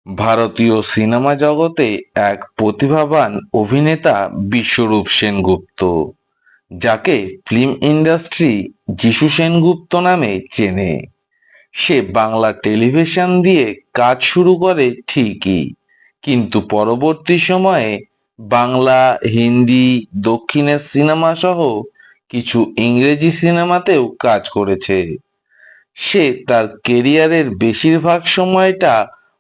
ভারতীয় সিনেমা জগতে এক প্রতিভাবান অভিনেতা বিশ্বরূপ সেনগুপ্ত, যাকে ফিল্ম ইন্ডাস্ট্রি যিশু সেনগুপ্ত নামে চেনে। সে বাংলা টেলিভিশন দিয়ে কাজ শুরু করে ঠিকই, কিন্তু পরবর্তী সময়ে বাংলা, হিন্দি, দক্ষিণের সিনেমা সহ কিছু ইংরেজি সিনেমাতেও কাজ করেছে। সে তার কেরিয়ারের বেশিরভাগ সময়টা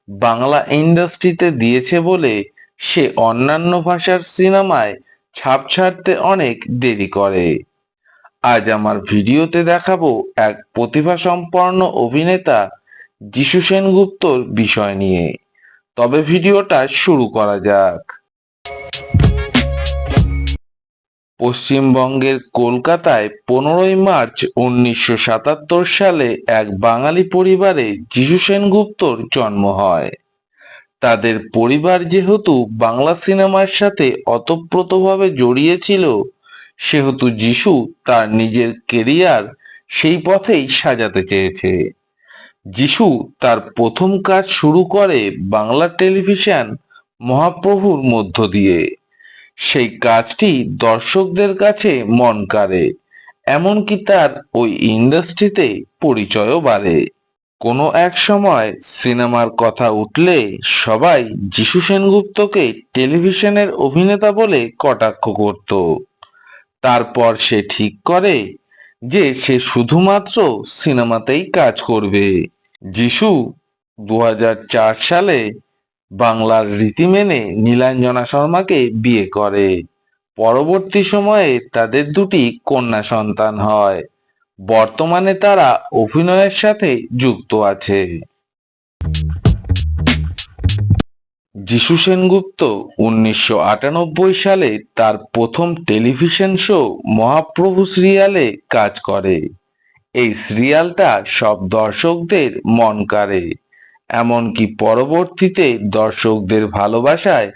বাংলা ইন্ডাস্ট্রিতে দিয়েছে বলে সে অন্যান্য ভাষার সিনেমায় ছাপ ছাড়তে অনেক দেরি করে। আজ আমার ভিডিওতে দেখাবো এক প্রতিভাসম্পন্ন অভিনেতা যিশু সেনগুপ্তর বিষয় নিয়ে। তবে ভিডিওটা শুরু করা যাক। পশ্চিমবঙ্গের কলকাতায় 15ই মার্চ 1977 সালে এক বাঙালি পরিবারে যিশু সেনগুপ্তর জন্ম হয়। তাদের পরিবার যেহেতু বাংলা সিনেমার সাথে ওতপ্রোতভাবে জড়িয়ে ছিল, সেহেতু যিশু তার নিজের কেরিয়ার সেই পথেই সাজাতে চেয়েছে। যিশু তার প্রথম কাজ শুরু করে বাংলা টেলিভিশন মহাপ্রভুর মধ্য দিয়ে। সেই কাজটি দর্শকদের কাছে মন কাড়ে, এমনকি তার ওই ইন্ডাস্ট্রিতে পরিচয়ও বাড়ে। কোনো এক সময় সিনেমার কথা উঠলে সবাই যিশু সেনগুপ্তকে টেলিভিশনের অভিনেতা বলে কটাক্ষ করত। তারপর সে ঠিক করে যে সে শুধুমাত্র সিনেমাতেই কাজ করবে। যিশু 2004 সালে বাংলার রীতি মেনে নীলাঞ্জনা শর্মাকে বিয়ে করে। পরবর্তী সময়ে তাদের দুটি কন্যা সন্তান হয়। বর্তমানে তারা অভিনয়ের সাথে যুক্ত আছে। যিশু সেনগুপ্ত 1998 সালে তার প্রথম টেলিভিশন শো মহাপ্রভু সিরিয়ালে কাজ করে। এই সিরিয়ালটা সব দর্শকদের মন কাড়ে, এমনকি পরবর্তীতে দর্শকদের ভালোবাসায়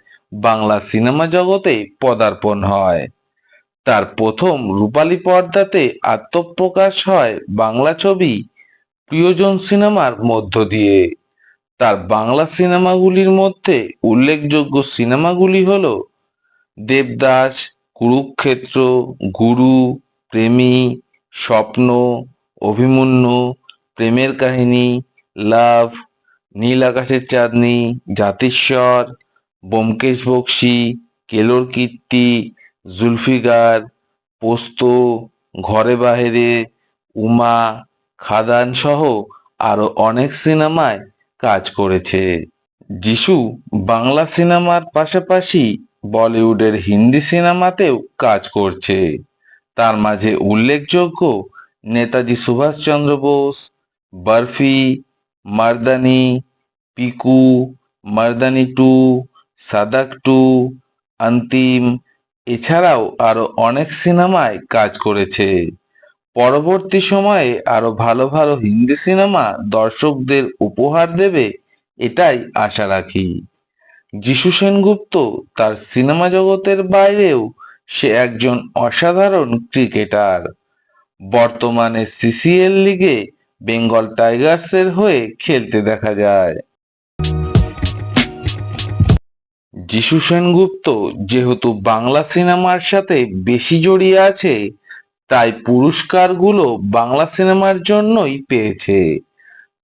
বাংলা সিনেমা জগতে পদার্পণ হয়। তার প্রথম রূপালী পর্দাতে আত্মপ্রকাশ হয় বাংলা ছবি প্রিয়জন সিনেমার মধ্য দিয়ে। তার বাংলা সিনেমাগুলির মধ্যে উল্লেখযোগ্য সিনেমাগুলি হল দেবদাস, কুরুক্ষেত্র, গুরু, প্রেমী, স্বপ্ন, অভিমন্যু, প্রেমের কাহিনী, লাভ, নীল আকাশের চাঁদনি, জাতিস্বর, ব্যোমকেশ বক্সী, কেলোর কীর্তি, জুলফিকার, পোস্ত, ঘরে বাহিরে, উমা, খাদান সহ আরো অনেক সিনেমায় কাজ করেছে। যিশু বাংলা সিনেমার পাশাপাশি বলিউডের হিন্দি সিনেমাতেও কাজ করছে। তার মাঝে উল্লেখযোগ্য নেতাজি সুভাষচন্দ্র বোস, বরফি, মারদানি, পিকু, মারদানি টু, সাদাক টু, অন্তিম, এছাড়াও আরো অনেক সিনেমায় কাজ করেছে। পরবর্তী সময়ে আরো ভালো ভালো হিন্দি সিনেমা দর্শকদের উপহার দেবে, এটাই আশা রাখি। যিশু সেনগুপ্ত তার সিনেমা জগতের বাইরেও সে একজন অসাধারণ ক্রিকেটার। বর্তমানে সিসিএল লিগে বেঙ্গল টাইগার্সের হয়ে খেলতে দেখা যায়। যিশু সেনগুপ্ত যেহেতু বাংলা সিনেমার সাথে বেশি জড়িয়ে আছে, তাই পুরস্কারগুলো বাংলা সিনেমার জন্যই পেয়েছে।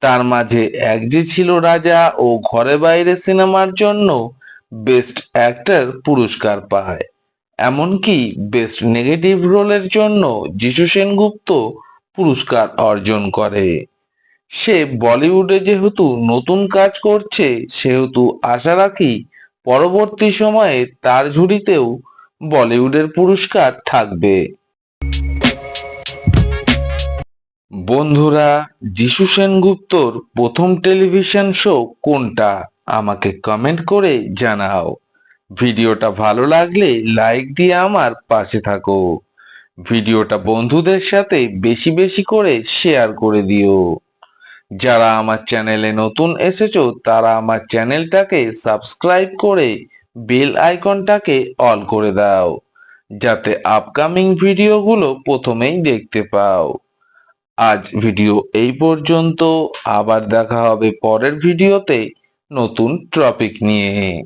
তার মাঝে এক যে ছিল রাজা ও ঘরে বাইরে সিনেমার জন্য বেস্ট অ্যাক্টর পুরস্কার পায়। এমনকি বেস্ট নেগেটিভ রোলের জন্য যিশু সেনগুপ্ত পুরস্কার অর্জন করে। সে বলিউডে যেহেতু নতুন কাজ করছে, সেহেতু আশা রাখি পরবর্তী সময়ে তার ঝুলিতেও বলিউডের পুরস্কার থাকবে। বন্ধুরা, যিশু সেনগুপ্তর প্রথম টেলিভিশন শো কোনটা আমাকে কমেন্ট করে জানাও। ভিডিওটা ভালো লাগলে লাইক দিয়ে আমার পাশে থাকো। ভিডিওটা বন্ধুদের সাথে বেশি বেশি করে শেয়ার করে দিও। যারা আমার চ্যানেলে নতুন এসেছো তারা আমার চ্যানেলটাকে সাবস্ক্রাইব করে বেল আইকনটাকে অল করে দাও, যাতে আপকামিং ভিডিওগুলো প্রথমেই দেখতে পাও। আজ ভিডিও এই পর্যন্ত, আবার দেখা হবে পরের ভিডিওতে। নতুন টপিক নিয়ে।